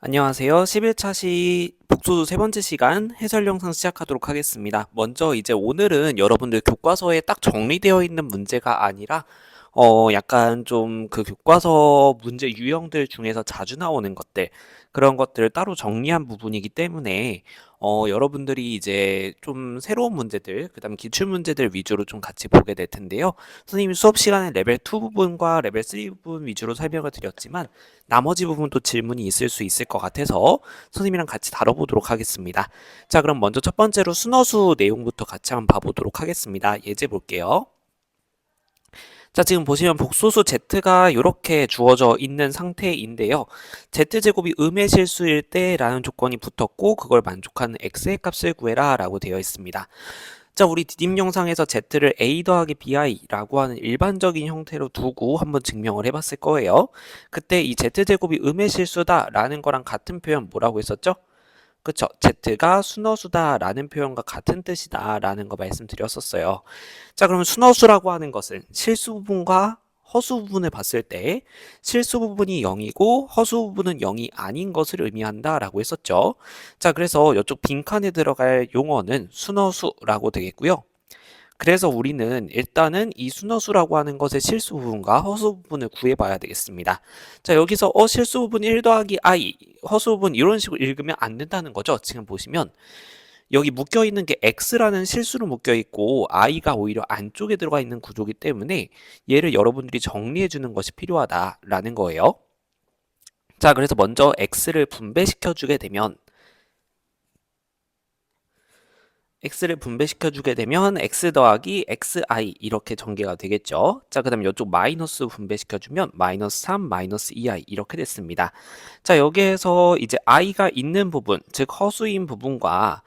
안녕하세요. 11차 시 복수수 세 번째 시간 해설 영상 시작하도록 하겠습니다. 먼저 이제 오늘은 여러분들 교과서에 딱 정리되어 있는 문제가 아니라 약간 좀 그 교과서 문제 유형들 중에서 자주 나오는 것들, 그런 것들을 따로 정리한 부분이기 때문에 여러분들이 이제 좀 새로운 문제들, 그다음 기출 문제들 위주로 좀 같이 보게 될 텐데요. 선생님이 수업 시간에 레벨 2 부분과 레벨 3 부분 위주로 설명을 드렸지만 나머지 부분도 질문이 있을 수 있을 것 같아서 선생님이랑 같이 다뤄보도록 하겠습니다. 자, 그럼 먼저 첫 번째로 순어수 내용부터 같이 한번 봐보도록 하겠습니다. 예제 볼게요. 자, 지금 보시면 복소수 z가 이렇게 주어져 있는 상태인데요. z제곱이 음의 실수일 때 라는 조건이 붙었고 그걸 만족하는 x의 값을 구해라 라고 되어 있습니다. 자, 우리 디딤 영상에서 z를 a 더하기 bi라고 하는 일반적인 형태로 두고 한번 증명을 해봤을 거예요. 그때 이 z제곱이 음의 실수다 라는 거랑 같은 표현 뭐라고 했었죠? 그쵸. z가 순어수다 라는 표현과 같은 뜻이다 라는 거 말씀드렸었어요. 자, 그러면 순어수라고 하는 것은 실수 부분과 허수 부분을 봤을 때 실수 부분이 0이고 허수 부분은 0이 아닌 것을 의미한다 라고 했었죠. 자, 그래서 이쪽 빈칸에 들어갈 용어는 순어수라고 되겠고요. 그래서 우리는 일단은 이 순어수라고 하는 것의 실수 부분과 허수 부분을 구해봐야 되겠습니다. 자, 여기서 실수 부분 1 더하기 i, 허수 부분 이런 식으로 읽으면 안 된다는 거죠. 지금 보시면 여기 묶여있는 게 x라는 실수로 묶여있고 i가 오히려 안쪽에 들어가 있는 구조이기 때문에 얘를 여러분들이 정리해주는 것이 필요하다라는 거예요. 자, 그래서 먼저 x를 분배시켜주게 되면 x 더하기 xi 이렇게 전개가 되겠죠. 자, 그 다음에 이쪽 마이너스 분배시켜주면 마이너스 3, 마이너스 2i 이렇게 됐습니다. 자, 여기에서 이제 i가 있는 부분, 즉 허수인 부분과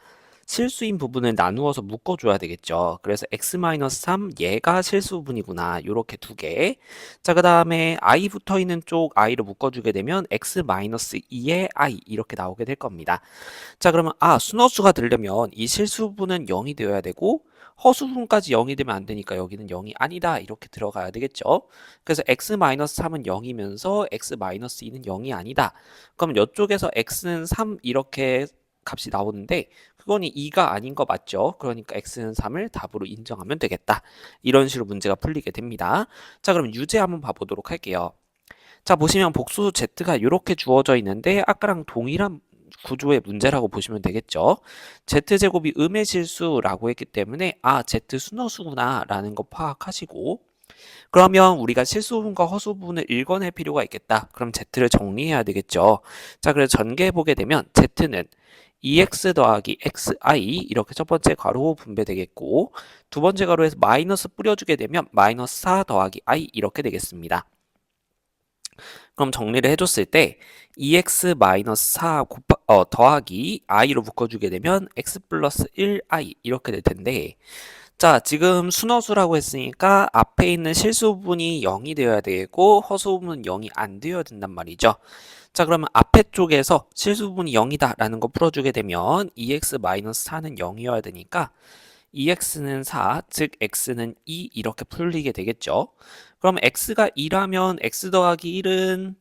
실수인 부분을 나누어서 묶어줘야 되겠죠. 그래서 x-3 얘가 실수 부분이구나. 요렇게 두 개. 자, 그 다음에 i 붙어 있는 쪽 i를 묶어주게 되면 x-2의 i 이렇게 나오게 될 겁니다. 자, 그러면 순어수가 되려면 이 실수 부분은 0이 되어야 되고 허수 부분까지 0이 되면 안 되니까 여기는 0이 아니다 이렇게 들어가야 되겠죠. 그래서 x-3은 0이면서 x-2는 0이 아니다. 그럼 이쪽에서 x는 3 이렇게 값이 나오는데 그거는 2가 아닌 거 맞죠? 그러니까 x는 3을 답으로 인정하면 되겠다. 이런 식으로 문제가 풀리게 됩니다. 자, 그럼 유제 한번 봐보도록 할게요. 자, 보시면 복수수 z가 이렇게 주어져 있는데 아까랑 동일한 구조의 문제라고 보시면 되겠죠. z제곱이 음의 실수라고 했기 때문에 z 순어수구나 라는 거 파악하시고 그러면 우리가 실수 부분과 허수 부분을 읽어낼 필요가 있겠다. 그럼 z를 정리해야 되겠죠. 자, 그래서 전개해 보게 되면 z는 2x 더하기 xi 이렇게 첫 번째 가로 분배되겠고 두 번째 가로에서 마이너스 뿌려주게 되면 마이너스 4 더하기 i 이렇게 되겠습니다. 그럼 정리를 해줬을 때 2x-4 더하기 i로 묶어주게 되면 x 플러스 1i 이렇게 될 텐데 자, 지금 순어수라고 했으니까 앞에 있는 실수 부분이 0이 되어야 되고 허수 부분은 0이 안 되어야 된단 말이죠. 자, 그러면 앞에 쪽에서 실수 부분이 0이다 라는 거 풀어주게 되면 2x-4는 0이어야 되니까 2x는 4, 즉 x는 2 이렇게 풀리게 되겠죠. 그럼 x가 2라면 x 더하기 1은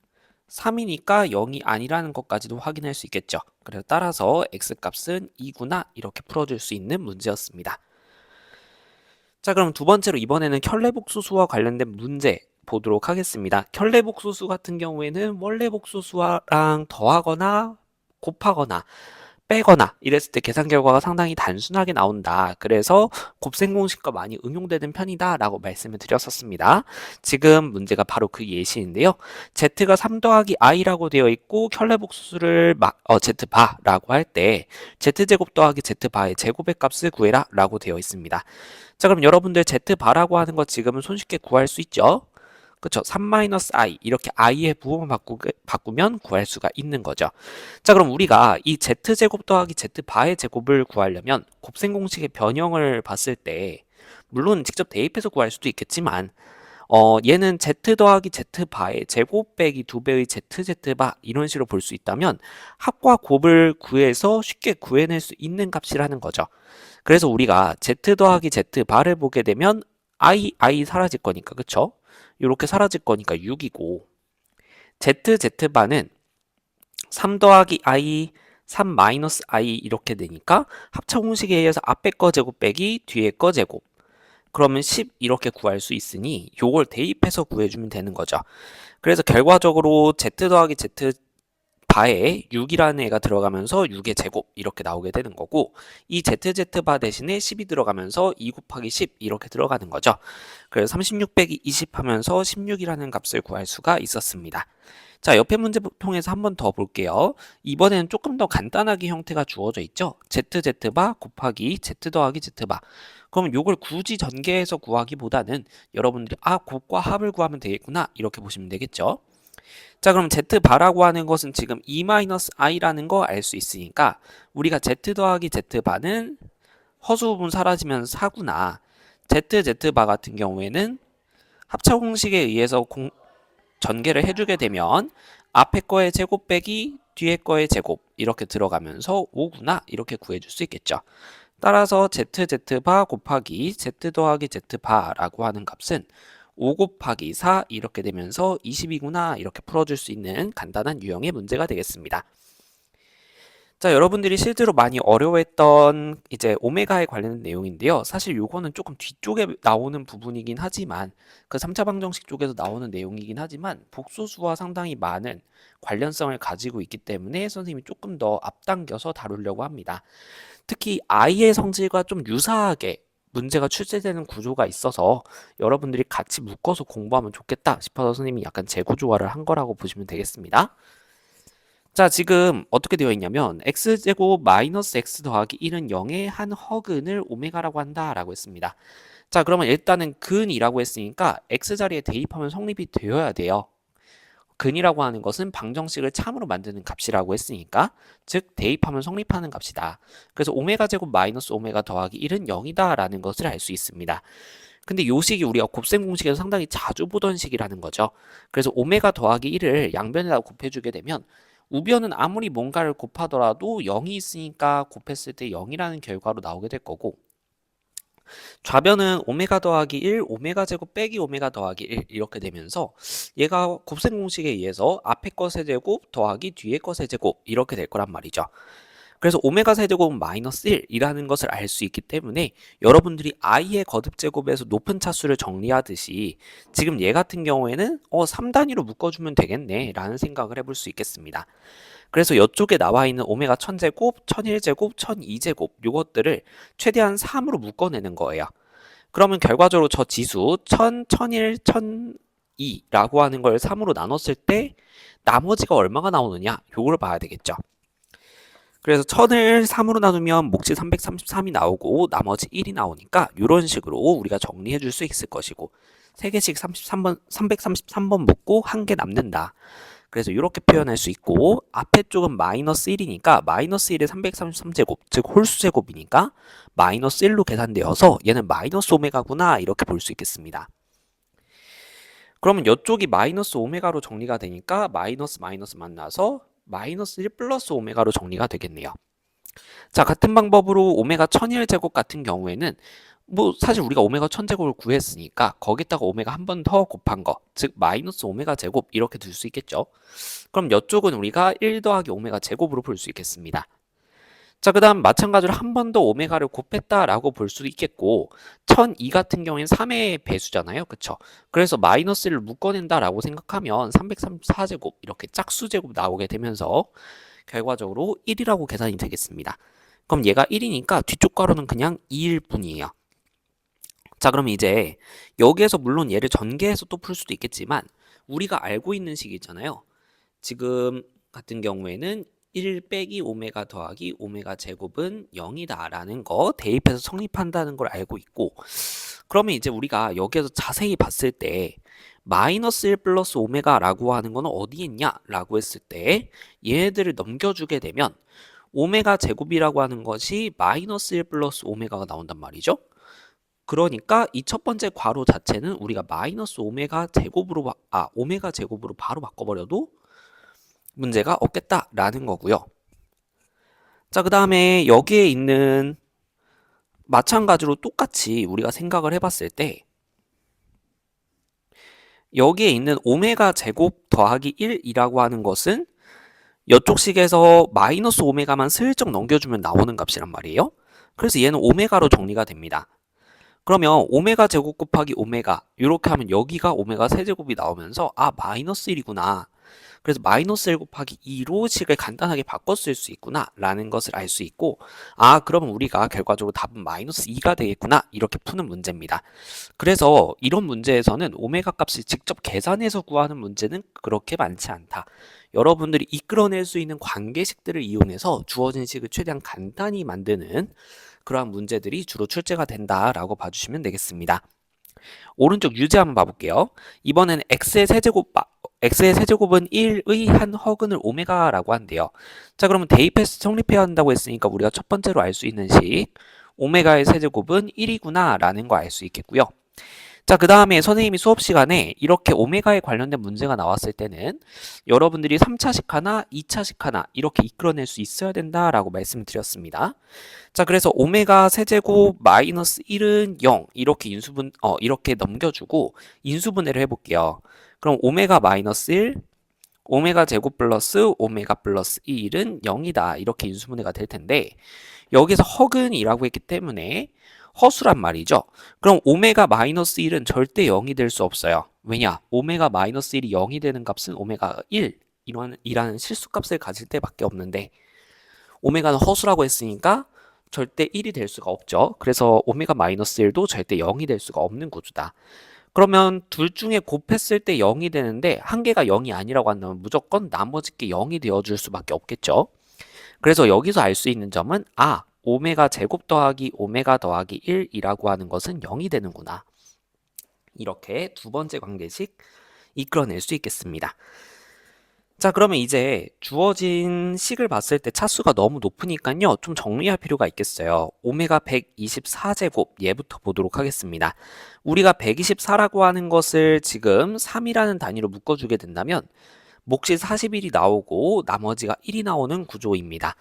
3이니까 0이 아니라는 것까지도 확인할 수 있겠죠. 그래서 따라서 x값은 2구나 이렇게 풀어줄 수 있는 문제였습니다. 자, 그럼 두 번째로 이번에는 켤레복소수와 관련된 문제 보도록 하겠습니다. 켤레복소수 같은 경우에는 원래복소수랑 더하거나 곱하거나 빼거나 이랬을 때 계산 결과가 상당히 단순하게 나온다. 그래서 곱셈 공식과 많이 응용되는 편이다 라고 말씀을 드렸었습니다. 지금 문제가 바로 그 예시인데요. z가 3 더하기 i라고 되어 있고 켤레복수수를 z바라고 할 때 z제곱 더하기 z바의 제곱의 값을 구해라 라고 되어 있습니다. 자, 그럼 여러분들 z바라고 하는 거 지금은 손쉽게 구할 수 있죠? 그쵸? 3-i 이렇게 i의 부호만 바꾸면 구할 수가 있는 거죠. 자, 그럼 우리가 이 z제곱 더하기 z바의 제곱을 구하려면 곱셈 공식의 변형을 봤을 때 물론 직접 대입해서 구할 수도 있겠지만 얘는 z 더하기 z바의 제곱 빼기 2배의 zz바 이런 식으로 볼 수 있다면 합과 곱을 구해서 쉽게 구해낼 수 있는 값이라는 거죠. 그래서 우리가 z 더하기 z바를 보게 되면 i 사라질 거니까 그쵸? 이렇게 사라질 거니까 6이고 z바는 3 더하기 i, 3 마이너스 i 이렇게 되니까 합차 공식에 의해서 앞에 거 제곱 빼기 뒤에 거 제곱. 그러면 10 이렇게 구할 수 있으니 요걸 대입해서 구해주면 되는 거죠. 그래서 결과적으로 z 더하기 z 바에 6이라는 애가 들어가면서 6의 제곱 이렇게 나오게 되는 거고, 이 zz 바 대신에 10이 들어가면서 2 곱하기 10 이렇게 들어가는 거죠. 그래서 36 빼기 20 하면서 16이라는 값을 구할 수가 있었습니다. 자, 옆에 문제 통해서 한 번 더 볼게요. 이번에는 조금 더 간단하게 형태가 주어져 있죠. zz 바 곱하기 z 더하기 z바. 그럼 이걸 굳이 전개해서 구하기보다는 여러분들이 곱과 합을 구하면 되겠구나 이렇게 보시면 되겠죠. 자, 그럼 z바라고 하는 것은 지금 2-i라는 거 알 수 있으니까 우리가 z 더하기 z바는 허수 부분 사라지면 4구나. zba 같은 경우에는 합차 공식에 의해서 전개를 해주게 되면 앞에 거의 제곱 빼기 뒤에 거의 제곱 이렇게 들어가면서 5구나 이렇게 구해줄 수 있겠죠. 따라서 zba 곱하기 z 더하기 z바라고 하는 값은 5 곱하기 4 이렇게 되면서 20이구나 이렇게 풀어줄 수 있는 간단한 유형의 문제가 되겠습니다. 자, 여러분들이 실제로 많이 어려워했던 이제 오메가에 관련된 내용인데요. 사실 요거는 조금 뒤쪽에 나오는 부분이긴 하지만 그 3차 방정식 쪽에서 나오는 내용이긴 하지만 복소수와 상당히 많은 관련성을 가지고 있기 때문에 선생님이 조금 더 앞당겨서 다루려고 합니다. 특히 i의 성질과 좀 유사하게 문제가 출제되는 구조가 있어서 여러분들이 같이 묶어서 공부하면 좋겠다 싶어서 선생님이 약간 재구조화를 한 거라고 보시면 되겠습니다. 자, 지금 어떻게 되어 있냐면 x제곱 마이너스 x 더하기 1은 0의 한 허근을 오메가라고 한다라고 했습니다. 자, 그러면 일단은 근이라고 했으니까 x자리에 대입하면 성립이 되어야 돼요. 근이라고 하는 것은 방정식을 참으로 만드는 값이라고 했으니까 즉 대입하면 성립하는 값이다. 그래서 오메가 제곱 마이너스 오메가 더하기 1은 0이다 라는 것을 알 수 있습니다. 근데 요 식이 우리가 곱셈 공식에서 상당히 자주 보던 식이라는 거죠. 그래서 오메가 더하기 1을 양변에다 곱해주게 되면 우변은 아무리 뭔가를 곱하더라도 0이 있으니까 곱했을 때 0이라는 결과로 나오게 될 거고, 좌변은 오메가 더하기 1, 오메가 제곱 빼기 오메가 더하기 1 이렇게 되면서 얘가 곱셈 공식에 의해서 앞에 거 세제곱 더하기 뒤에 거 세제곱 이렇게 될 거란 말이죠. 그래서 오메가 세제곱은 마이너스 1이라는 것을 알 수 있기 때문에 여러분들이 i의 거듭제곱에서 높은 차수를 정리하듯이 지금 얘 같은 경우에는 3단위로 묶어주면 되겠네 라는 생각을 해볼 수 있겠습니다. 그래서 이쪽에 나와 있는 오메가 1000제곱, 1001제곱, 1002제곱 요것들을 최대한 3으로 묶어내는 거예요. 그러면 결과적으로 저 지수 1000, 1001, 1002라고 하는 걸 3으로 나눴을 때 나머지가 얼마가 나오느냐 요걸 봐야 되겠죠. 그래서 1000을 3으로 나누면 몫이 333이 나오고 나머지 1이 나오니까 이런 식으로 우리가 정리해 줄 수 있을 것이고 3개씩 333번 묶고 1개 남는다. 그래서 이렇게 표현할 수 있고 앞에 쪽은 마이너스 1이니까 마이너스 1에 333제곱 즉 홀수제곱이니까 마이너스 1로 계산되어서 얘는 마이너스 오메가구나 이렇게 볼 수 있겠습니다. 그러면 이쪽이 마이너스 오메가로 정리가 되니까 마이너스 마이너스 만나서 마이너스 1 플러스 오메가로 정리가 되겠네요. 자, 같은 방법으로 오메가 1001제곱 같은 경우에는 뭐 사실 우리가 오메가 1000제곱을 구했으니까 거기다가 오메가 한 번 더 곱한 거, 즉 마이너스 오메가 제곱 이렇게 둘 수 있겠죠. 그럼 이쪽은 우리가 1 더하기 오메가 제곱으로 볼 수 있겠습니다. 자, 그 다음 마찬가지로 한 번 더 오메가를 곱했다라고 볼 수도 있겠고 1002 같은 경우에는 3의 배수잖아요. 그쵸? 그래서 마이너스 1을 묶어낸다라고 생각하면 334제곱 이렇게 짝수제곱 나오게 되면서 결과적으로 1이라고 계산이 되겠습니다. 그럼 얘가 1이니까 뒤쪽 가로는 그냥 2일 뿐이에요. 자, 그럼 이제 여기에서 물론 얘를 전개해서 또 풀 수도 있겠지만 우리가 알고 있는 식이 있잖아요. 지금 같은 경우에는 1 빼기 오메가 더하기 오메가 제곱은 0이다 라는 거 대입해서 성립한다는 걸 알고 있고, 그러면 이제 우리가 여기에서 자세히 봤을 때 마이너스 1 플러스 오메가라고 하는 거는 어디에 있냐 라고 했을 때 얘네들을 넘겨주게 되면 오메가 제곱이라고 하는 것이 마이너스 1 플러스 오메가가 나온단 말이죠. 그러니까 이 첫 번째 괄호 자체는 우리가 마이너스 오메가 제곱으로 오메가 제곱으로 바로 바꿔버려도 문제가 없겠다라는 거고요. 자, 그 다음에 여기에 있는 마찬가지로 똑같이 우리가 생각을 해봤을 때 여기에 있는 오메가 제곱 더하기 1이라고 하는 것은 이쪽 식에서 마이너스 오메가만 슬쩍 넘겨주면 나오는 값이란 말이에요. 그래서 얘는 오메가로 정리가 됩니다. 그러면 오메가 제곱 곱하기 오메가 이렇게 하면 여기가 오메가 세제곱이 나오면서 아 마이너스 1이구나. 그래서 마이너스 1 곱하기 2로 식을 간단하게 바꿔 쓸 수 있구나 라는 것을 알 수 있고 아 그러면 우리가 결과적으로 답은 마이너스 2가 되겠구나 이렇게 푸는 문제입니다. 그래서 이런 문제에서는 오메가 값을 직접 계산해서 구하는 문제는 그렇게 많지 않다. 여러분들이 이끌어낼 수 있는 관계식들을 이용해서 주어진 식을 최대한 간단히 만드는 그러한 문제들이 주로 출제가 된다라고 봐주시면 되겠습니다. 오른쪽 유제 한번 봐볼게요. 이번에는 x의 세제곱은 1의 한 허근을 오메가라고 한대요. 자, 그러면 대입해서 성립해야 한다고 했으니까 우리가 첫 번째로 알 수 있는 식 오메가의 세제곱은 1이구나 라는 거 알 수 있겠고요. 자, 그 다음에 선생님이 수업 시간에 이렇게 오메가에 관련된 문제가 나왔을 때는 여러분들이 3차식 하나, 2차식 하나 이렇게 이끌어낼 수 있어야 된다라고 말씀을 드렸습니다. 자, 그래서 오메가 세제곱 마이너스 1은 0 이렇게 이렇게 넘겨주고 인수분해를 해볼게요. 그럼 오메가 마이너스 1, 오메가 제곱 플러스 오메가 플러스 1은 0이다 이렇게 인수분해가 될 텐데 여기서 허근이라고 했기 때문에 허수란 말이죠. 그럼 오메가 마이너스 1은 절대 0이 될 수 없어요. 왜냐? 오메가 마이너스 1이 0이 되는 값은 오메가 1 이라는 실수값을 가질 때밖에 없는데 오메가는 허수라고 했으니까 절대 1이 될 수가 없죠. 그래서 오메가 마이너스 1도 절대 0이 될 수가 없는 구조다. 그러면 둘 중에 곱했을 때 0이 되는데 한 개가 0이 아니라고 한다면 무조건 나머지 게 0이 되어줄 수밖에 없겠죠. 그래서 여기서 알 수 있는 점은 오메가 제곱 더하기 오메가 더하기 1이라고 하는 것은 0이 되는구나. 이렇게 두 번째 관계식 이끌어낼 수 있겠습니다. 자, 그러면 이제 주어진 식을 봤을 때 차수가 너무 높으니까요. 좀 정리할 필요가 있겠어요. 오메가 124제곱 얘부터 보도록 하겠습니다. 우리가 124라고 하는 것을 지금 3이라는 단위로 묶어주게 된다면 몫이 41이 나오고 나머지가 1이 나오는 구조입니다.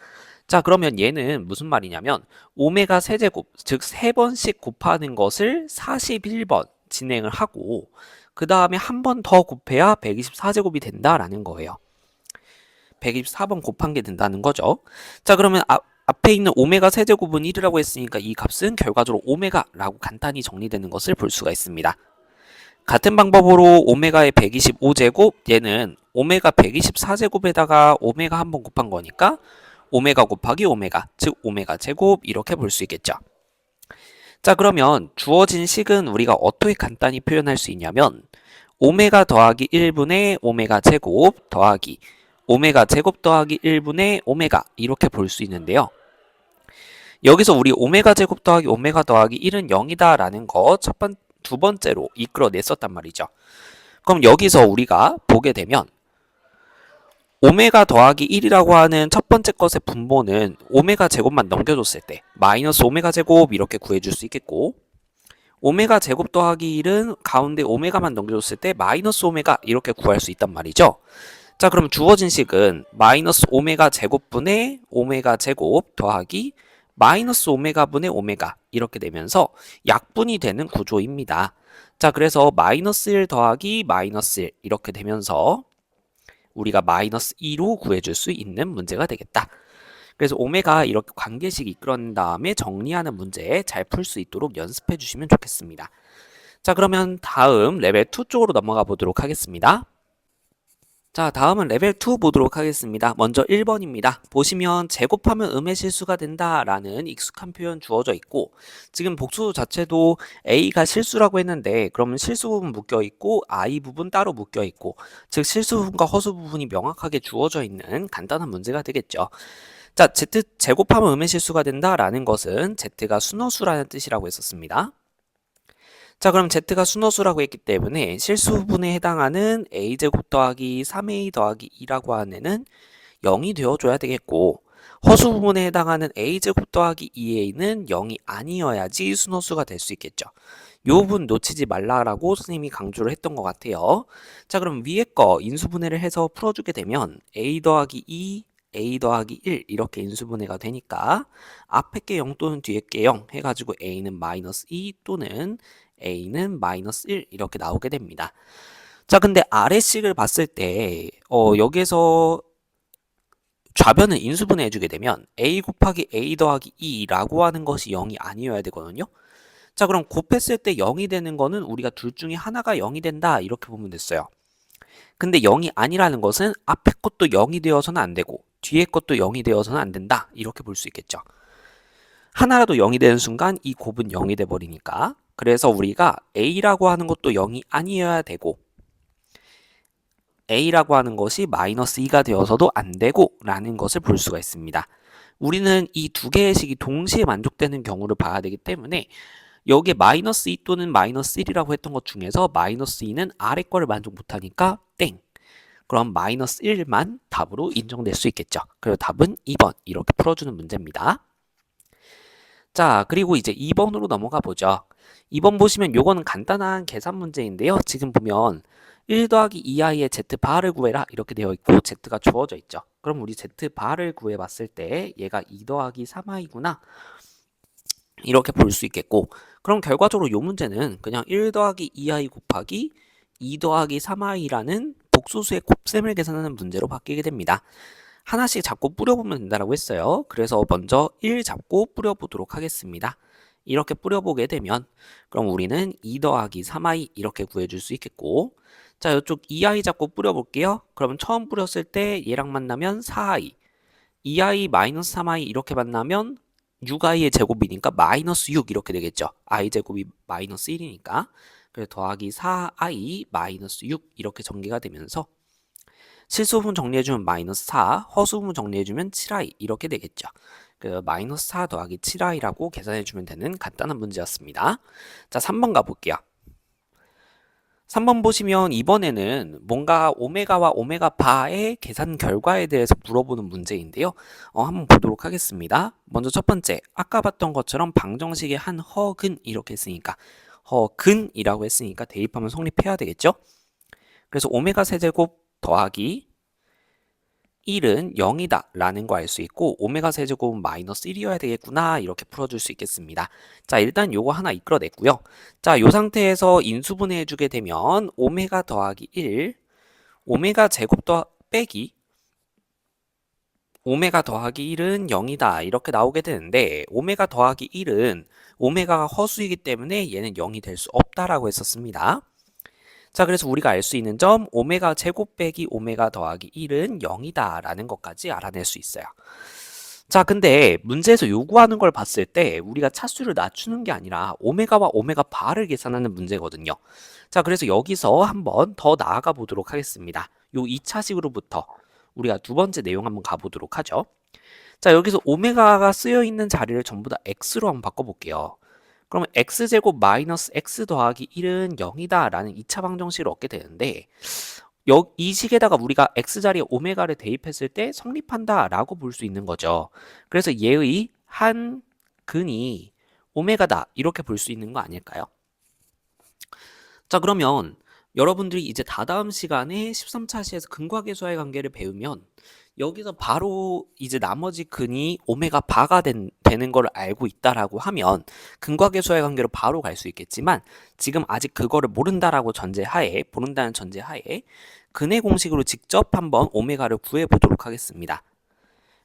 자, 그러면 얘는 무슨 말이냐면 오메가 세제곱, 즉 3번씩 곱하는 것을 41번 진행을 하고 그 다음에 한 번 더 곱해야 124제곱이 된다라는 거예요. 124번 곱한 게 된다는 거죠. 자, 그러면 앞에 있는 오메가 세제곱은 1이라고 했으니까 이 값은 결과적으로 오메가라고 간단히 정리되는 것을 볼 수가 있습니다. 같은 방법으로 오메가의 125제곱 얘는 오메가 124제곱에다가 오메가 한 번 곱한 거니까 오메가 곱하기 오메가, 즉 오메가 제곱 이렇게 볼 수 있겠죠. 자, 그러면 주어진 식은 우리가 어떻게 간단히 표현할 수 있냐면 오메가 더하기 1분의 오메가 제곱 더하기 오메가 제곱 더하기 1분의 오메가 이렇게 볼 수 있는데요. 여기서 우리 오메가 제곱 더하기 오메가 더하기 1은 0이다 라는 거 두 번째로 이끌어냈었단 말이죠. 그럼 여기서 우리가 보게 되면 오메가 더하기 1이라고 하는 첫 번째 것의 분모는 오메가 제곱만 넘겨줬을 때 마이너스 오메가 제곱 이렇게 구해줄 수 있겠고 오메가 제곱 더하기 1은 가운데 오메가만 넘겨줬을 때 마이너스 오메가 이렇게 구할 수 있단 말이죠. 자, 그럼 주어진 식은 마이너스 오메가 제곱분의 오메가 제곱 더하기 마이너스 오메가 분의 오메가 이렇게 되면서 약분이 되는 구조입니다. 자, 그래서 마이너스 1 더하기 마이너스 1 이렇게 되면서 우리가 마이너스 2로 구해줄 수 있는 문제가 되겠다. 그래서 오메가 이렇게 관계식 이끌어낸 다음에 정리하는 문제 잘 풀 수 있도록 연습해 주시면 좋겠습니다. 자, 그러면 다음 레벨 2 쪽으로 넘어가 보도록 하겠습니다. 자, 다음은 레벨 2 보도록 하겠습니다. 먼저 1번입니다. 보시면 제곱하면 음의 실수가 된다라는 익숙한 표현 주어져 있고 지금 복수 자체도 A가 실수라고 했는데 그러면 실수 부분 묶여 있고 I 부분 따로 묶여 있고 즉 실수 부분과 허수 부분이 명확하게 주어져 있는 간단한 문제가 되겠죠. 자, Z 제곱하면 음의 실수가 된다라는 것은 Z가 순허수라는 뜻이라고 했었습니다. 자, 그럼 Z가 순허수라고 했기 때문에 실수 부분에 해당하는 A제곱 더하기 3A 더하기 2라고 하는 애는 0이 되어줘야 되겠고 허수 부분에 해당하는 A제곱 더하기 2A는 0이 아니어야지 순허수가 될 수 있겠죠. 이 부분 놓치지 말라라고 선생님이 강조를 했던 것 같아요. 자, 그럼 위에 거 인수분해를 해서 풀어주게 되면 A 더하기 2, A 더하기 1 이렇게 인수분해가 되니까 앞에 게 0 또는 뒤에 게 0 해가지고 A는 마이너스 2 또는 A는 마이너스 1 이렇게 나오게 됩니다. 자, 근데 아래식을 봤을 때 여기에서 좌변을 인수분해 해주게 되면 a 곱하기 a 더하기 2라고 하는 것이 0이 아니어야 되거든요. 자, 그럼 곱했을 때 0이 되는 거는 우리가 둘 중에 하나가 0이 된다 이렇게 보면 됐어요. 근데 0이 아니라는 것은 앞에 것도 0이 되어서는 안 되고 뒤에 것도 0이 되어서는 안 된다 이렇게 볼 수 있겠죠. 하나라도 0이 되는 순간 이 곱은 0이 돼 버리니까, 그래서 우리가 a라고 하는 것도 0이 아니어야 되고 a라고 하는 것이 마이너스 2가 되어서도 안 되고 라는 것을 볼 수가 있습니다. 우리는 이 두 개의 식이 동시에 만족되는 경우를 봐야 되기 때문에 여기에 마이너스 2 또는 마이너스 1이라고 했던 것 중에서 마이너스 2는 아래 거를 만족 못하니까 땡. 그럼 마이너스 1만 답으로 인정될 수 있겠죠. 그래서 답은 2번 이렇게 풀어주는 문제입니다. 자, 그리고 이제 2번으로 넘어가 보죠. 2번 보시면 요거는 간단한 계산 문제인데요. 지금 보면 1 더하기 2i의 z바를 구해라 이렇게 되어 있고 z가 주어져 있죠. 그럼 우리 z바를 구해봤을 때 얘가 2 더하기 3i구나 이렇게 볼 수 있겠고, 그럼 결과적으로 요 문제는 그냥 1 더하기 2i 곱하기 2 더하기 3i라는 복소수의 곱셈을 계산하는 문제로 바뀌게 됩니다. 하나씩 잡고 뿌려보면 된다고 했어요. 그래서 먼저 1 잡고 뿌려보도록 하겠습니다. 이렇게 뿌려보게 되면 그럼 우리는 2 더하기 3i 이렇게 구해줄 수 있겠고, 자, 이쪽 2i 잡고 뿌려볼게요. 그러면 처음 뿌렸을 때 얘랑 만나면 4i, 2i 마이너스 3i 이렇게 만나면 6i의 제곱이니까 마이너스 6 이렇게 되겠죠. i 제곱이 마이너스 1이니까. 그래서 더하기 4i 마이너스 6 이렇게 전개가 되면서 실수부분 정리해주면 마이너스 4, 허수부분 정리해주면 7i 이렇게 되겠죠. 그 마이너스 4 더하기 7i라고 계산해주면 되는 간단한 문제였습니다. 자, 3번 가볼게요. 3번 보시면 이번에는 뭔가 오메가와 오메가 바의 계산 결과에 대해서 물어보는 문제인데요. 한번 보도록 하겠습니다. 먼저 첫 번째, 아까 봤던 것처럼 방정식의 한 허근 이렇게 했으니까 허근이라고 했으니까 대입하면 성립해야 되겠죠. 그래서 오메가 세제곱 더하기 1은 0이다 라는 거 알 수 있고 오메가 세제곱은 마이너스 1이어야 되겠구나 이렇게 풀어줄 수 있겠습니다. 자, 일단 요거 하나 이끌어냈고요. 자, 요 상태에서 인수분해 해주게 되면 오메가 더하기 1, 오메가 제곱 빼기 오메가 더하기 1은 0이다 이렇게 나오게 되는데, 오메가 더하기 1은 오메가가 허수이기 때문에 얘는 0이 될 수 없다라고 했었습니다. 자, 그래서 우리가 알 수 있는 점 오메가 제곱 빼기 오메가 더하기 1은 0이다 라는 것까지 알아낼 수 있어요. 자, 근데 문제에서 요구하는 걸 봤을 때 우리가 차수를 낮추는 게 아니라 오메가와 오메가 바를 계산하는 문제거든요. 자, 그래서 여기서 한번 더 나아가 보도록 하겠습니다. 요 2차식으로부터 우리가 두 번째 내용 한번 가보도록 하죠. 자, 여기서 오메가가 쓰여 있는 자리를 전부 다 x로 한번 바꿔볼게요. 그러면 x제곱 마이너스 x 더하기 1은 0이다 라는 2차 방정식을 얻게 되는데, 이 식에다가 우리가 x자리에 오메가를 대입했을 때 성립한다 라고 볼 수 있는 거죠. 그래서 얘의 한 근이 오메가다 이렇게 볼 수 있는 거 아닐까요? 자, 그러면 여러분들이 이제 다다음 시간에 13차 시에서 근과 계수와의 관계를 배우면 여기서 바로 이제 나머지 근이 오메가 바가 되는 걸 알고 있다라고 하면 근과 계수와의 관계로 바로 갈 수 있겠지만, 지금 아직 그거를 모른다는 전제하에 근의 공식으로 직접 한번 오메가를 구해 보도록 하겠습니다.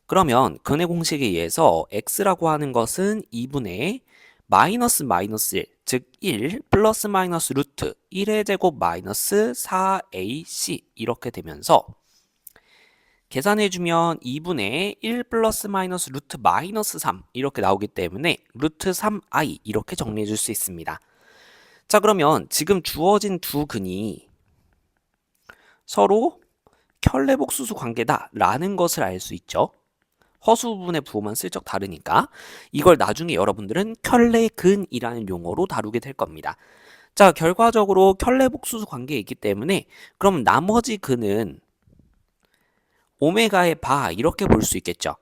그러면 근의 공식에 의해서 x라고 하는 것은 2분의 마이너스 1, 즉 1 플러스 마이너스 루트 1의 제곱 마이너스 4ac 이렇게 되면서 계산해주면 2분의 1 플러스 마이너스 루트 마이너스 3 이렇게 나오기 때문에 루트 3i 이렇게 정리해 줄 수 있습니다. 자, 그러면 지금 주어진 두 근이 서로 켤레복수수 관계다 라는 것을 알 수 있죠. 허수 부분의 부호만 슬쩍 다르니까 이걸 나중에 여러분들은 켤레근이라는 용어로 다루게 될 겁니다. 자, 결과적으로 켤레복수수 관계에 있기 때문에 그럼 나머지 근은 오메가의 바 이렇게 볼 수 있겠죠.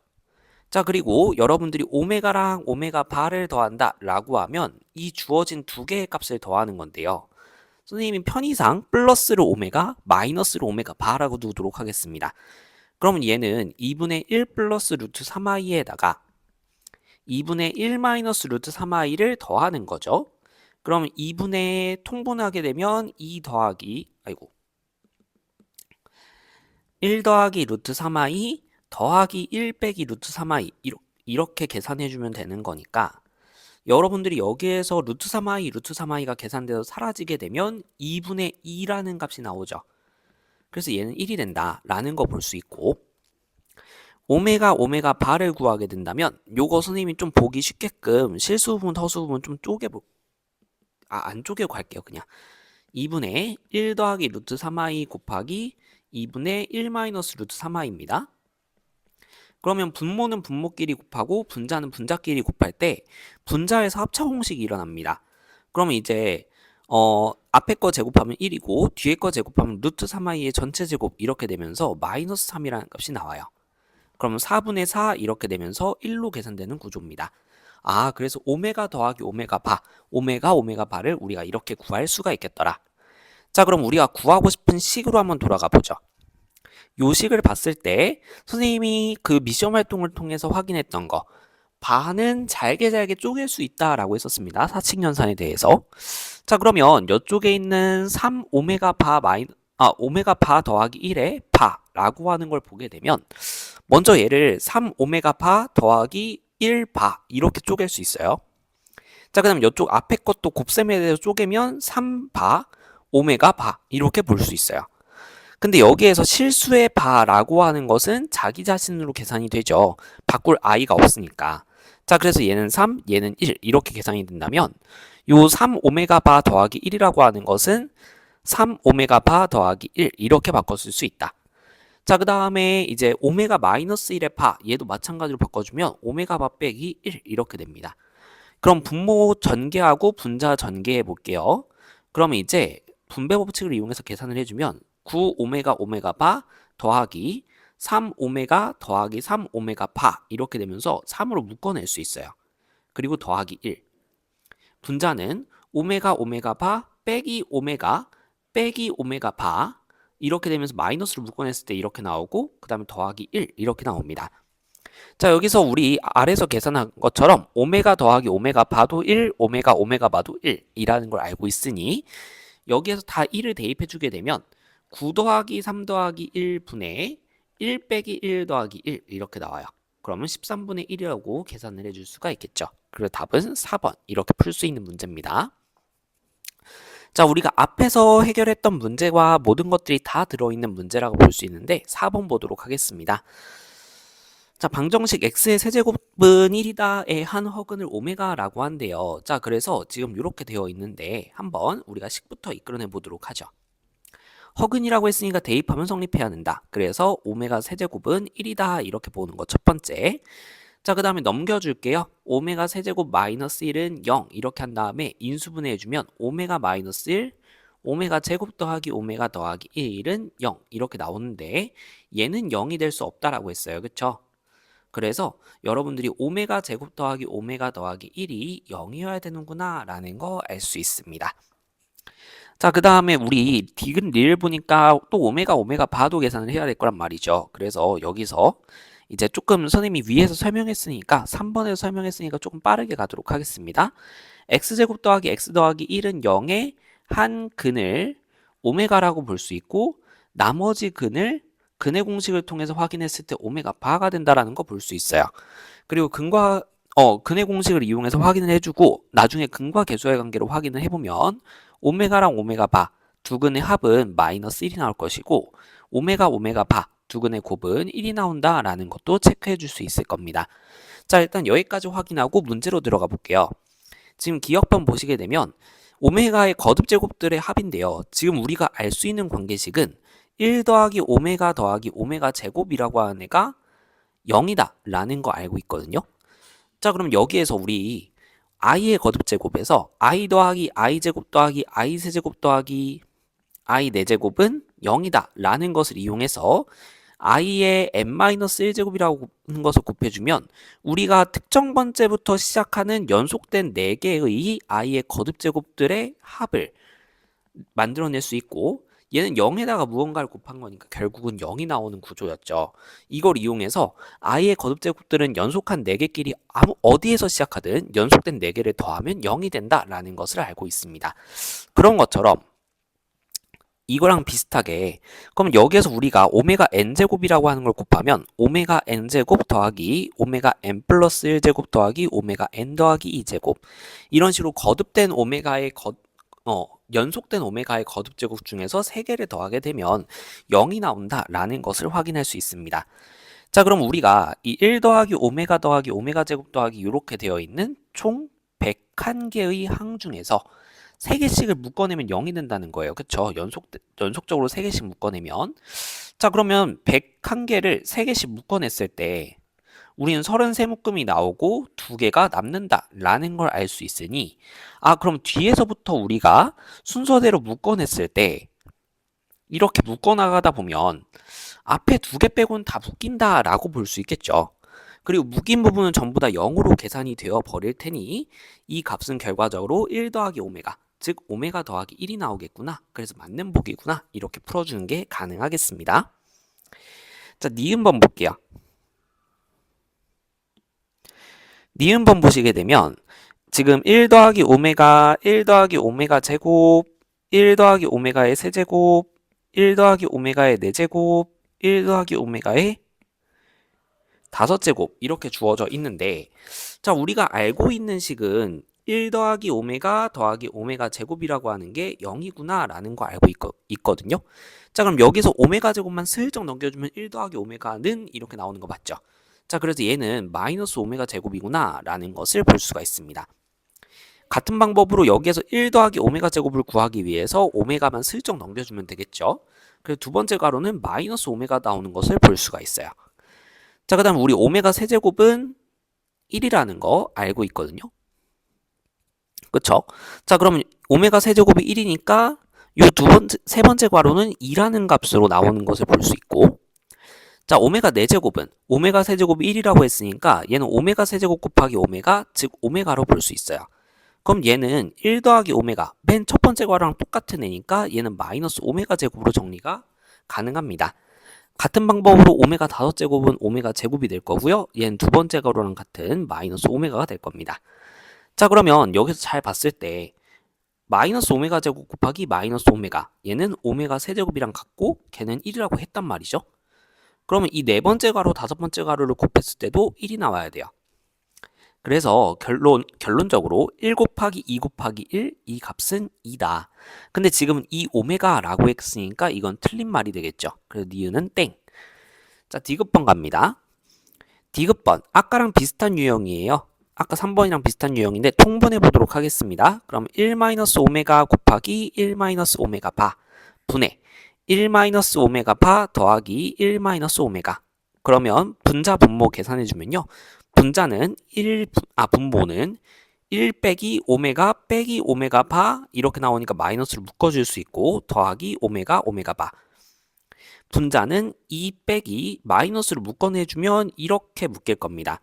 자, 그리고 여러분들이 오메가랑 오메가 바를 더한다 라고 하면 이 주어진 두 개의 값을 더하는 건데요. 선생님이 편의상 플러스로 오메가 마이너스로 오메가 바라고 두도록 하겠습니다. 그러면 얘는 2분의 1 플러스 루트 3i에다가 2분의 1 마이너스 루트 3i를 더하는 거죠. 그러면 2분의 통분하게 되면 2 더하기 1 더하기 루트 3i 더하기 1 빼기 루트 3i 이렇게 계산해주면 되는 거니까 여러분들이 여기에서 루트 3i, 루트 3i가 계산돼서 사라지게 되면 2분의 2라는 값이 나오죠. 그래서 얘는 1이 된다라는 거 볼 수 있고 오메가 바를 구하게 된다면 요거 선생님이 좀 보기 쉽게끔 실수 부분, 허수 부분 좀 안 쪼개고 갈게요. 그냥 2분의 1 더하기 루트 3i 곱하기 2분의 1 마이너스 루트 3i입니다. 그러면 분모는 분모끼리 곱하고 분자는 분자끼리 곱할 때 분자에서 합차 공식이 일어납니다. 그러면 이제 앞에 거 제곱하면 1이고 뒤에 거 제곱하면 루트 3i의 전체 제곱 이렇게 되면서 마이너스 3이라는 값이 나와요. 그러면 4분의 4 이렇게 되면서 1로 계산되는 구조입니다. 아, 그래서 오메가 더하기 오메가 바를 우리가 이렇게 구할 수가 있겠더라. 자, 그럼 우리가 구하고 싶은 식으로 한번 돌아가 보죠. 요 식을 봤을 때 선생님이 그 미션 활동을 통해서 확인했던 거 바는 잘게 쪼갤 수 있다라고 했었습니다. 사칙연산에 대해서. 자, 그러면 이쪽에 있는 3 오메가 바 더하기 1의 바라고 하는 걸 보게 되면 먼저 얘를 3 오메가 바 더하기 1 바 이렇게 쪼갤 수 있어요. 자, 그다음 이쪽 앞에 것도 곱셈에 대해서 쪼개면 3 바 오메가 바 이렇게 볼 수 있어요. 근데 여기에서 실수의 바라고 하는 것은 자기 자신으로 계산이 되죠. 바꿀 i가 없으니까. 자, 그래서 얘는 3, 얘는 1 이렇게 계산이 된다면 요 3 오메가 바 더하기 1이라고 하는 것은 3 오메가 바 더하기 1 이렇게 바꿨을 수 있다. 자, 그 다음에 이제 오메가 마이너스 1의 바 얘도 마찬가지로 바꿔주면 오메가 바 빼기 1 이렇게 됩니다. 그럼 분모 전개하고 분자 전개해 볼게요. 그러면 이제 분배 법칙을 이용해서 계산을 해주면 9 오메가 바 더하기 3 오메가 더하기 3 오메가 바 이렇게 되면서 3으로 묶어낼 수 있어요. 그리고 더하기 1. 분자는 오메가 바 빼기 오메가 바 이렇게 되면서 마이너스를 묶어냈을 때 이렇게 나오고 그 다음에 더하기 1 이렇게 나옵니다. 자, 여기서 우리 아래서 계산한 것처럼 오메가 더하기 오메가 바도 1, 오메가 바도 1 이라는 걸 알고 있으니 여기에서 다 1을 대입해 주게 되면 9 더하기 3 더하기 1분의 1 빼기 1 더하기 1 이렇게 나와요. 그러면 13분의 1이라고 계산을 해줄 수가 있겠죠. 그래서 답은 4번 이렇게 풀 수 있는 문제입니다. 자, 우리가 앞에서 해결했던 문제와 모든 것들이 다 들어있는 문제라고 볼 수 있는데 4번 보도록 하겠습니다. 자, 방정식 x의 세제곱은 1이다의 한 허근을 오메가라고 한대요. 자, 그래서 지금 이렇게 되어 있는데 한번 우리가 식부터 이끌어내 보도록 하죠. 허근이라고 했으니까 대입하면 성립해야 된다. 그래서 오메가 세제곱은 1이다 이렇게 보는 거 첫 번째. 자, 그 다음에 넘겨줄게요. 오메가 세제곱 마이너스 1은 0 이렇게 한 다음에 인수분해 해주면 오메가 마이너스 1 오메가 제곱 더하기 오메가 더하기 1은 0 이렇게 나오는데 얘는 0이 될 수 없다라고 했어요. 그쵸? 그래서 여러분들이 오메가 제곱 더하기 오메가 더하기 1이 0이어야 되는구나 라는 거 알 수 있습니다. 자, 그 다음에 우리 디귿리를 보니까 또 오메가 바도 계산을 해야 될 거란 말이죠. 그래서 여기서 이제 조금 선생님이 위에서 설명했으니까 3번에서 설명했으니까 조금 빠르게 가도록 하겠습니다. x제곱 더하기 x 더하기 1은 0의 한 근을 오메가라고 볼 수 있고 나머지 근을 근의 공식을 통해서 확인했을 때 오메가 바가 된다라는 거 볼 수 있어요. 그리고 근의 공식을 이용해서 확인을 해주고 나중에 근과 계수의 관계로 확인을 해보면 오메가랑 오메가 바 두 근의 합은 마이너스 1이 나올 것이고 오메가 바 두 근의 곱은 1이 나온다라는 것도 체크해 줄 수 있을 겁니다. 자, 일단 여기까지 확인하고 문제로 들어가 볼게요. 지금 기억번 보시게 되면 오메가의 거듭 제곱들의 합인데요. 지금 우리가 알 수 있는 관계식은 1 더하기 오메가 더하기 오메가 제곱이라고 하는 애가 0이다 라는 거 알고 있거든요. 자, 그럼 여기에서 우리 i의 거듭 제곱에서 i 더하기 i 제곱 더하기 i 세제곱 더하기 i 4제곱은 0이다 라는 것을 이용해서 i의 n-1제곱이라고 하는 것을 곱해주면 우리가 특정 번째부터 시작하는 연속된 4개의 i의 거듭 제곱들의 합을 만들어낼 수 있고 얘는 0에다가 무언가를 곱한 거니까 결국은 0이 나오는 구조였죠. 이걸 이용해서 i의 거듭 제곱들은 연속한 4개끼리 어디에서 시작하든 연속된 4개를 더하면 0이 된다라는 것을 알고 있습니다. 그런 것처럼 이거랑 비슷하게 그럼 여기에서 우리가 오메가 n제곱이라고 하는 걸 곱하면 오메가 n제곱 더하기 오메가 n 플러스 1제곱 더하기 오메가 n 더하기 2제곱 이런 식으로 거듭된 오메가의 연속된 오메가의 거듭제곱 중에서 3개를 더하게 되면 0이 나온다라는 것을 확인할 수 있습니다. 자, 그럼 우리가 이 1 더하기 오메가 더하기 오메가 제곱 더하기 이렇게 되어 있는 총 101개의 항 중에서 3개씩을 묶어내면 0이 된다는 거예요. 그쵸? 연속적으로 3개씩 묶어내면. 자, 그러면 101개를 3개씩 묶어냈을 때 우리는 33묶음이 나오고 2개가 남는다라는 걸 알 수 있으니 그럼 뒤에서부터 우리가 순서대로 묶어냈을 때 이렇게 묶어나가다 보면 앞에 2개 빼고는 다 묶인다라고 볼 수 있겠죠. 그리고 묶인 부분은 전부 다 0으로 계산이 되어 버릴 테니 이 값은 결과적으로 1 더하기 오메가, 즉 오메가 더하기 1이 나오겠구나. 그래서 맞는 보기구나. 이렇게 풀어주는 게 가능하겠습니다. 자, 니은번 볼게요. 니은번 보시게 되면 지금 1 더하기 오메가, 1 더하기 오메가 제곱, 1 더하기 오메가의 세제곱, 1 더하기 오메가의 4제곱, 1 더하기 오메가의 5제곱 이렇게 주어져 있는데 자, 우리가 알고 있는 식은 1 더하기 오메가 더하기 오메가 제곱이라고 하는 게 0이구나 라는 거 알고 있거든요. 자, 그럼 여기서 오메가 제곱만 슬쩍 넘겨주면 1 더하기 오메가는 이렇게 나오는 거 맞죠? 자, 그래서 얘는 마이너스 오메가 제곱이구나 라는 것을 볼 수가 있습니다. 같은 방법으로 여기에서 1 더하기 오메가 제곱을 구하기 위해서 오메가만 슬쩍 넘겨주면 되겠죠. 그래서 두 번째 가로는 마이너스 오메가 나오는 것을 볼 수가 있어요. 자, 그 다음 우리 오메가 세제곱은 1이라는 거 알고 있거든요. 그쵸? 자, 그럼 오메가 세제곱이 1이니까 세 번째 괄호는 2라는 값으로 나오는 것을 볼 수 있고 자, 오메가 4제곱은 오메가 세제곱이 1이라고 했으니까 얘는 오메가 세제곱 곱하기 오메가, 즉 오메가로 볼 수 있어요. 그럼 얘는 1 더하기 오메가, 맨 첫 번째 괄호랑 똑같은 애니까 얘는 마이너스 오메가 제곱으로 정리가 가능합니다. 같은 방법으로 오메가 5제곱은 오메가 제곱이 될 거고요. 얘는 두 번째 괄호랑 같은 마이너스 오메가가 될 겁니다. 자, 그러면 여기서 잘 봤을 때 마이너스 오메가 제곱 곱하기 마이너스 오메가 얘는 오메가 세제곱이랑 같고 걔는 1이라고 했단 말이죠. 그러면 이 네 번째 괄호, 다섯 번째 괄호를 곱했을 때도 1이 나와야 돼요. 그래서 결론적으로 1 곱하기 2 곱하기 1, 이 값은 2다. 근데 지금 이 오메가라고 했으니까 이건 틀린 말이 되겠죠. 그래서 니은은 땡. 자, 디귿번 갑니다. 디귿번, 아까랑 비슷한 유형이에요. 아까 3번이랑 비슷한 유형인데 통분해 보도록 하겠습니다. 그럼 1-오메가 곱하기 1-오메가 바 분해 1-오메가 바 더하기 1-오메가 그러면 분자 분모 계산해 주면요. 분자는 분모는 1 빼기 오메가 빼기 오메가 바 이렇게 나오니까 마이너스를 묶어줄 수 있고 더하기 오메가 오메가 바 분자는 2 빼기 마이너스를 묶어내주면 이렇게 묶일 겁니다.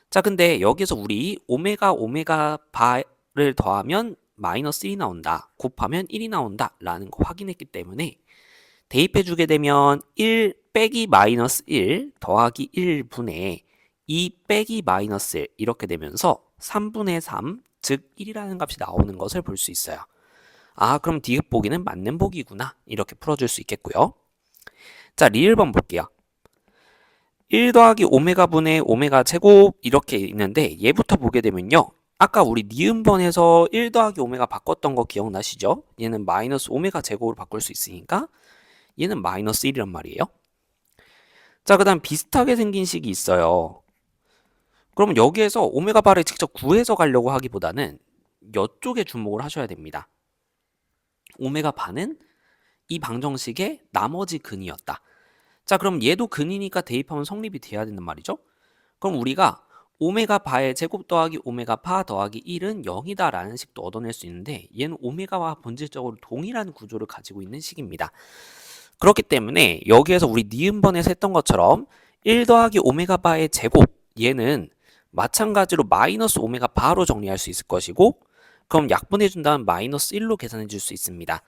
자, 근데 여기서 우리 오메가 오메가 바를 더하면 마이너스 1이 나온다. 곱하면 1이 나온다. 라는 거 확인했기 때문에 대입해 주게 되면 1 빼기 마이너스 1 더하기 1분의 2 빼기 마이너스 1 이렇게 되면서 3분의 3, 즉 1이라는 값이 나오는 것을 볼 수 있어요. 그럼 디귿 보기는 맞는 보기구나. 이렇게 풀어줄 수 있겠고요. 자, 리을번 볼게요. 1 더하기 오메가 분의 오메가 제곱 이렇게 있는데 얘부터 보게 되면요. 아까 우리 니은번에서 1 더하기 오메가 바꿨던 거 기억나시죠? 얘는 마이너스 오메가 제곱으로 바꿀 수 있으니까 얘는 마이너스 1이란 말이에요. 자, 그 다음 비슷하게 생긴 식이 있어요. 그러면 여기에서 오메가 바를 직접 구해서 가려고 하기보다는 이쪽에 주목을 하셔야 됩니다. 오메가 바는 이 방정식의 나머지 근이었다. 자, 그럼 얘도 근이니까 대입하면 성립이 돼야 된단 말이죠. 그럼 우리가 오메가 바의 제곱 더하기 오메가 바 더하기 1은 0이다 라는 식도 얻어낼 수 있는데 얘는 오메가와 본질적으로 동일한 구조를 가지고 있는 식입니다. 그렇기 때문에 여기에서 우리 니은번에서 했던 것처럼 1 더하기 오메가 바의 제곱 얘는 마찬가지로 마이너스 오메가 바로 정리할 수 있을 것이고 그럼 약분해준다면 마이너스 1로 계산해 줄 수 있습니다.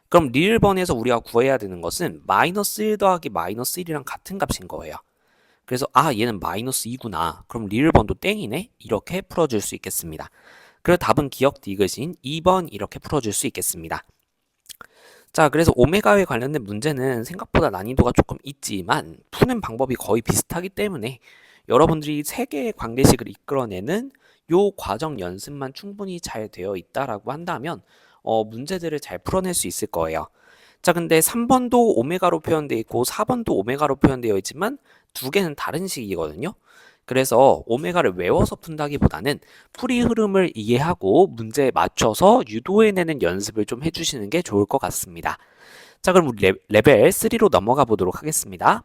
그럼 리을번에서 우리가 구해야 되는 것은 마이너스 1 더하기 마이너스 1이랑 같은 값인 거예요. 그래서 얘는 마이너스 2구나. 그럼 리을번도 땡이네. 이렇게 풀어줄 수 있겠습니다. 그래서 답은 기억 디귿인 2번 이렇게 풀어줄 수 있겠습니다. 자, 그래서 오메가에 관련된 문제는 생각보다 난이도가 조금 있지만 푸는 방법이 거의 비슷하기 때문에 여러분들이 세 개의 관계식을 이끌어내는 요 과정 연습만 충분히 잘 되어 있다라고 한다면 문제들을 잘 풀어낼 수 있을 거예요. 자, 근데 3번도 오메가로 표현되어 있고 4번도 오메가로 표현되어 있지만 두 개는 다른 식이거든요. 그래서 오메가를 외워서 푼다기보다는 풀이 흐름을 이해하고 문제에 맞춰서 유도해내는 연습을 좀 해주시는 게 좋을 것 같습니다. 자, 그럼 우리 레벨 3로 넘어가 보도록 하겠습니다.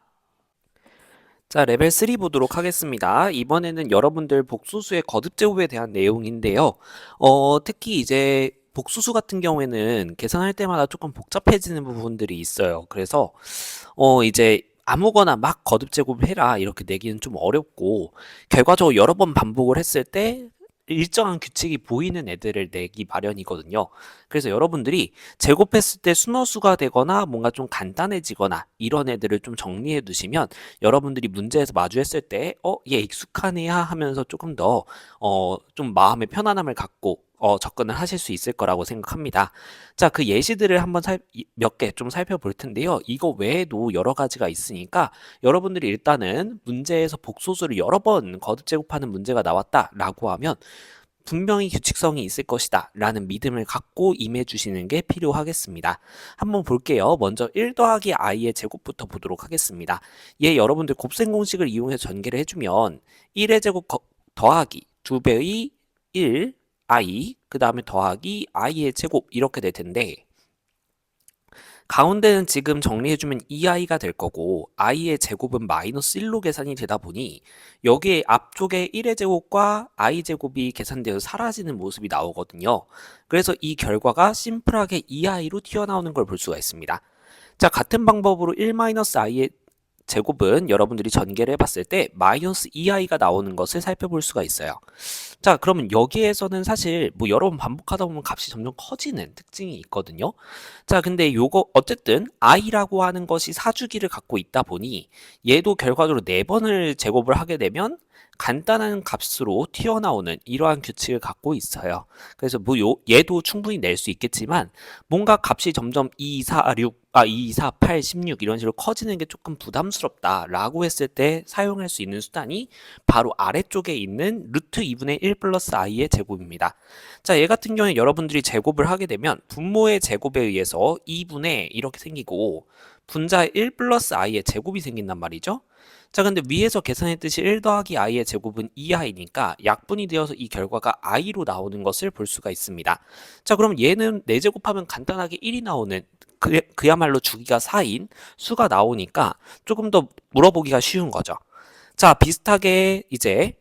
자, 레벨 3 보도록 하겠습니다. 이번에는 여러분들 복수수의 거듭제곱에 대한 내용인데요. 특히 이제 복수수 같은 경우에는 계산할 때마다 조금 복잡해지는 부분들이 있어요. 그래서 이제 아무거나 막 거듭제곱을 해라 이렇게 내기는 좀 어렵고 결과적으로 여러 번 반복을 했을 때 일정한 규칙이 보이는 애들을 내기 마련이거든요. 그래서 여러분들이 제곱했을 때 순허수가 되거나 뭔가 좀 간단해지거나 이런 애들을 좀 정리해 두시면 여러분들이 문제에서 마주했을 때 얘 익숙하네야 하면서 조금 더 좀 마음의 편안함을 갖고 접근을 하실 수 있을 거라고 생각합니다. 자, 그 예시들을 한번 몇 개 좀 살펴볼 텐데요. 이거 외에도 여러 가지가 있으니까 여러분들이 일단은 문제에서 복소수를 여러 번 거듭제곱하는 문제가 나왔다라고 하면 분명히 규칙성이 있을 것이다 라는 믿음을 갖고 임해 주시는 게 필요하겠습니다. 한번 볼게요. 먼저 1 더하기 i의 제곱부터 보도록 하겠습니다. 얘 여러분들 곱셈 공식을 이용해서 전개를 해주면 1의 제곱 더하기 2배의 1 i 그 다음에 더하기 i의 제곱 이렇게 될 텐데 가운데는 지금 정리해주면 2i가 될 거고 i의 제곱은 마이너스 1로 계산이 되다 보니 여기에 앞쪽에 1의 제곱과 i 제곱이 계산되어 사라지는 모습이 나오거든요. 그래서 이 결과가 심플하게 2i로 튀어나오는 걸 볼 수가 있습니다. 자, 같은 방법으로 1-i의 제곱은 여러분들이 전개를 해봤을 때 마이너스 2i가 나오는 것을 살펴볼 수가 있어요. 자, 그러면 여기에서는 사실 뭐 여러 번 반복하다 보면 값이 점점 커지는 특징이 있거든요. 자, 근데 요거 어쨌든 i라고 하는 것이 사주기를 갖고 있다 보니 얘도 결과적으로 4번을 제곱을 하게 되면 간단한 값으로 튀어나오는 이러한 규칙을 갖고 있어요. 그래서 뭐 얘도 충분히 낼 수 있겠지만 뭔가 값이 점점 2, 4, 8, 16 이런 식으로 커지는 게 조금 부담스럽다라고 했을 때 사용할 수 있는 수단이 바로 아래쪽에 있는 루트 2분의 1 플러스 i의 제곱입니다. 자, 얘 같은 경우에 여러분들이 제곱을 하게 되면 분모의 제곱에 의해서 2분의 이렇게 생기고 분자의 1 플러스 i의 제곱이 생긴단 말이죠. 자, 근데 위에서 계산했듯이 1 더하기 i의 제곱은 2i니까 약분이 되어서 이 결과가 i로 나오는 것을 볼 수가 있습니다. 자, 그럼 얘는 4제곱하면 간단하게 1이 나오는 그야말로 주기가 4인 수가 나오니까 조금 더 물어보기가 쉬운 거죠. 자, 비슷하게 이제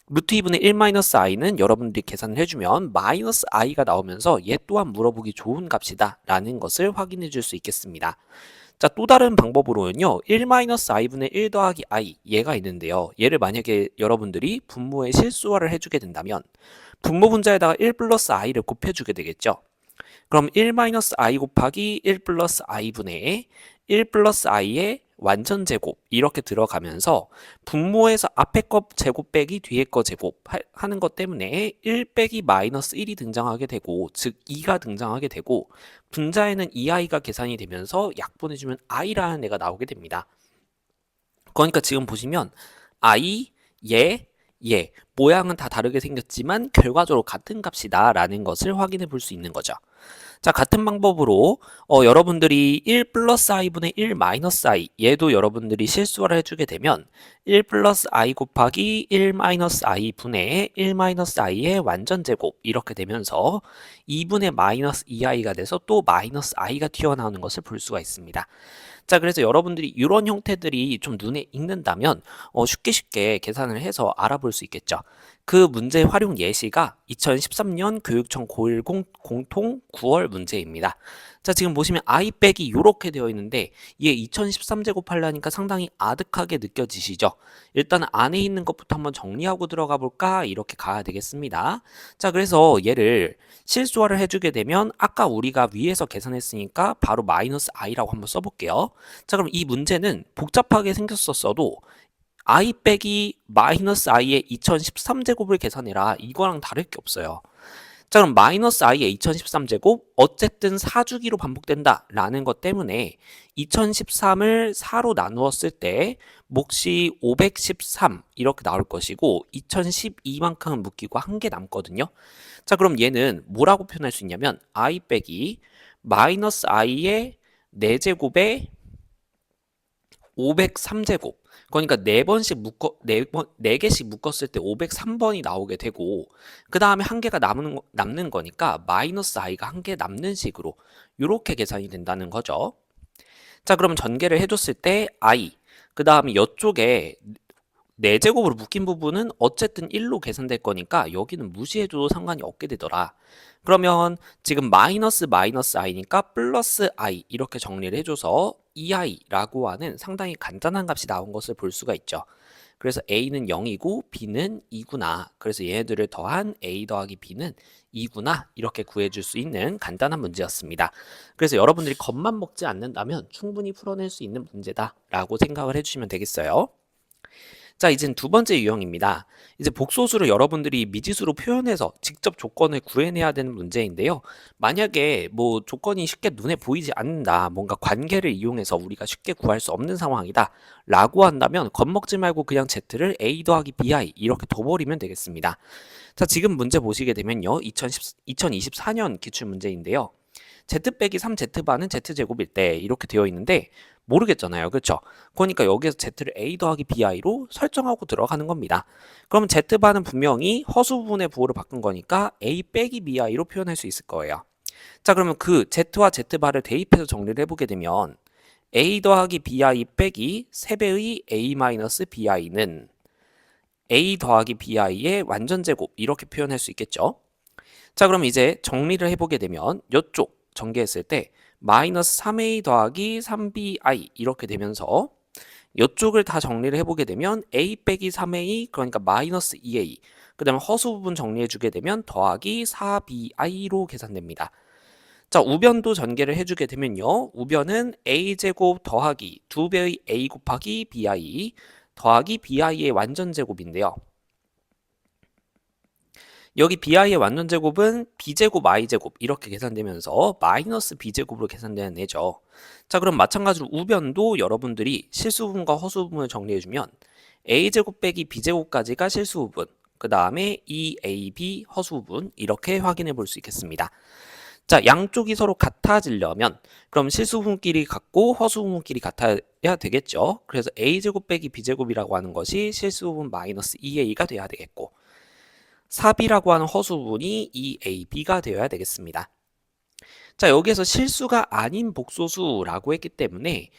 루트 2분의 1-i는 여러분들이 계산을 해주면 마이너스 i가 나오면서 얘 또한 물어보기 좋은 값이다 라는 것을 확인해 줄 수 있겠습니다. 자, 또 다른 방법으로는요. 1-i분의 1 더하기 i 얘가 있는데요. 얘를 만약에 여러분들이 분모의 실수화를 해주게 된다면 분모 분자에다가 1 플러스 i를 곱해주게 되겠죠. 그럼 1-i 곱하기 1 플러스 i분의 1 플러스 i의 완전 제곱 이렇게 들어가면서 분모에서 앞에 거 제곱 빼기 뒤에 거 제곱 하는 것 때문에 1 빼기 마이너스 1이 등장하게 되고 즉 2가 등장하게 되고 분자에는 2i가 계산이 되면서 약분해주면 i라는 애가 나오게 됩니다. 그러니까 지금 보시면 i, 얘 모양은 다 다르게 생겼지만 결과적으로 같은 값이다 라는 것을 확인해 볼 수 있는 거죠. 자, 같은 방법으로 여러분들이 1 플러스 i분의 1 마이너스 i 얘도 여러분들이 실수를 해주게 되면 1 플러스 i 곱하기 1 마이너스 i 분의 1 마이너스 i의 완전 제곱 이렇게 되면서 2분의 마이너스 2i가 돼서 또 마이너스 i가 튀어나오는 것을 볼 수가 있습니다. 자, 그래서 여러분들이 이런 형태들이 좀 눈에 익는다면 쉽게 계산을 해서 알아볼 수 있겠죠. 그 문제 활용 예시가 2013년 교육청 고10 공통 9월 문제입니다. 자, 지금 보시면 i 빼기 이렇게 되어 있는데 얘 2013제곱 하려니까 상당히 아득하게 느껴지시죠? 일단 안에 있는 것부터 한번 정리하고 들어가 볼까? 이렇게 가야 되겠습니다. 자, 그래서 얘를 실수화를 해주게 되면 아까 우리가 위에서 계산했으니까 바로 마이너스 i라고 한번 써볼게요. 자, 그럼 이 문제는 복잡하게 생겼었어도 i 빼기 마이너스 i의 2013제곱을 계산해라 이거랑 다를 게 없어요. 자, 그럼 마이너스 i의 2013제곱 어쨌든 4주기로 반복된다 라는 것 때문에 2013을 4로 나누었을 때 몫이 513 이렇게 나올 것이고 2012만큼은 묶이고 한 개 남거든요. 자, 그럼 얘는 뭐라고 표현할 수 있냐면 i 빼기 마이너스 i의 4제곱에 503제곱. 그러니까 4개씩 묶었을 때 503번이 나오게 되고, 그 다음에 한 개가 남는 거니까 마이너스 i가 한 개 남는 식으로 이렇게 계산이 된다는 거죠. 자, 그럼 전개를 해줬을 때 i, 그 다음에 이쪽에 4제곱으로 묶인 부분은 어쨌든 1로 계산될 거니까 여기는 무시해줘도 상관이 없게 되더라. 그러면 지금 마이너스 i니까 플러스 i 이렇게 정리를 해줘서 2i라고 하는 상당히 간단한 값이 나온 것을 볼 수가 있죠. 그래서 a는 0이고 b는 2구나. 그래서 얘네들을 더한 a 더하기 b는 2구나. 이렇게 구해줄 수 있는 간단한 문제였습니다. 그래서 여러분들이 겁만 먹지 않는다면 충분히 풀어낼 수 있는 문제다라고 생각을 해주시면 되겠어요. 자, 이젠 두 번째 유형입니다. 이제 복소수를 여러분들이 미지수로 표현해서 직접 조건을 구해내야 되는 문제인데요. 만약에 뭐 조건이 쉽게 눈에 보이지 않는다, 뭔가 관계를 이용해서 우리가 쉽게 구할 수 없는 상황이다 라고 한다면 겁먹지 말고 그냥 z를 a 더하기 bi 이렇게 둬버리면 되겠습니다. 자, 지금 문제 보시게 되면요. 2024년 기출 문제인데요. z 빼기 3z바는 z제곱일 때 이렇게 되어 있는데 모르겠잖아요. 그렇죠? 그러니까 여기에서 z를 a 더하기 bi로 설정하고 들어가는 겁니다. 그러면 z바는 분명히 허수 부분의 부호를 바꾼 거니까 a 빼기 bi로 표현할 수 있을 거예요. 자, 그러면 그 z와 z바를 대입해서 정리를 해보게 되면 a 더하기 bi 빼기 3배의 a 마이너스 bi는 a 더하기 bi의 완전제곱 이렇게 표현할 수 있겠죠. 자, 그럼 이제 정리를 해보게 되면 이쪽 전개했을 때 마이너스 3a 더하기 3bi 이렇게 되면서 이쪽을 다 정리를 해보게 되면 a 빼기 3a 그러니까 마이너스 2a 그 다음에 허수 부분 정리해주게 되면 더하기 4bi로 계산됩니다. 자, 우변도 전개를 해주게 되면요. 우변은 a제곱 더하기 2배의 a 곱하기 bi 더하기 bi의 완전제곱인데요. 여기 bi의 완전제곱은 b제곱 i제곱 이렇게 계산되면서 마이너스 b제곱으로 계산되는 애죠. 자, 그럼 마찬가지로 우변도 여러분들이 실수부분과 허수부분을 정리해주면 a제곱 빼기 b제곱까지가 실수부분, 그 다음에 2ab 허수부분 이렇게 확인해 볼 수 있겠습니다. 자, 양쪽이 서로 같아지려면 그럼 실수부분끼리 같고 허수부분끼리 같아야 되겠죠. 그래서 a제곱 빼기 b제곱이라고 하는 것이 실수부분 마이너스 2a가 돼야 되겠고 4b라고 하는 허수부분이 2ab가 되어야 되겠습니다. 자, 여기에서 실수가 아닌 복소수라고 했기 때문에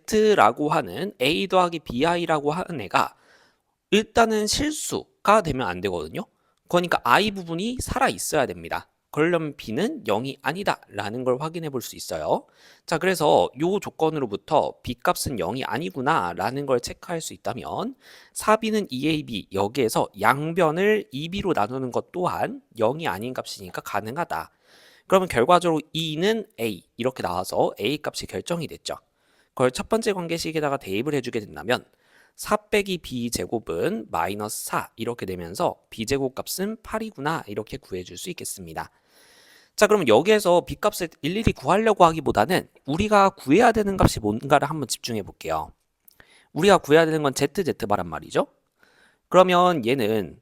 z라고 하는 a 더하기 bi라고 하는 애가 일단은 실수가 되면 안 되거든요. 그러니까 i 부분이 살아 있어야 됩니다. 그러려면 b는 0이 아니다 라는 걸 확인해 볼 수 있어요. 자, 그래서 이 조건으로부터 b 값은 0이 아니구나 라는 걸 체크할 수 있다면 4b는 2ab 여기에서 양변을 2b로 나누는 것 또한 0이 아닌 값이니까 가능하다. 그러면 결과적으로 2는 a 이렇게 나와서 a 값이 결정이 됐죠. 그걸 첫 번째 관계식에다가 대입을 해주게 된다면 4 빼기 b제곱은 마이너스 4 이렇게 되면서 b제곱 값은 8이구나 이렇게 구해줄 수 있겠습니다. 자, 그럼 여기에서 b값을 일일이 구하려고 하기보다는 우리가 구해야 되는 값이 뭔가를 한번 집중해 볼게요. 우리가 구해야 되는 건 z바란 말이죠. 그러면 얘는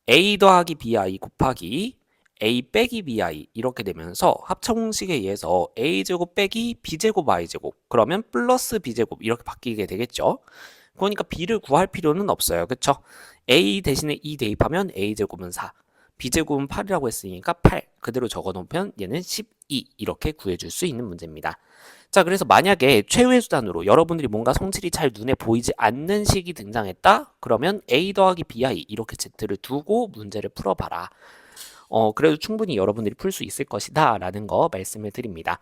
a 더하기 bi 곱하기 a 빼기 bi 이렇게 되면서 합성공식에 의해서 a제곱 빼기 b제곱 i제곱 그러면 플러스 b제곱 이렇게 바뀌게 되겠죠. 그러니까 b를 구할 필요는 없어요. 그쵸? a 대신에 2 대입하면 a제곱은 4 b제곱은 8이라고 했으니까 8 그대로 적어놓으면 얘는 12 이렇게 구해줄 수 있는 문제입니다. 자, 그래서 만약에 최후의 수단으로 여러분들이 뭔가 성질이 잘 눈에 보이지 않는 식이 등장했다? 그러면 a 더하기 bi 이렇게 z를 두고 문제를 풀어봐라. 그래도 충분히 여러분들이 풀 수 있을 것이다 라는 거 말씀을 드립니다.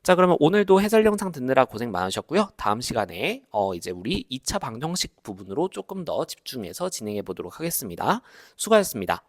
자, 그러면 오늘도 해설 영상 듣느라 고생 많으셨고요. 다음 시간에 이제 우리 2차 방정식 부분으로 조금 더 집중해서 진행해 보도록 하겠습니다. 수고하셨습니다.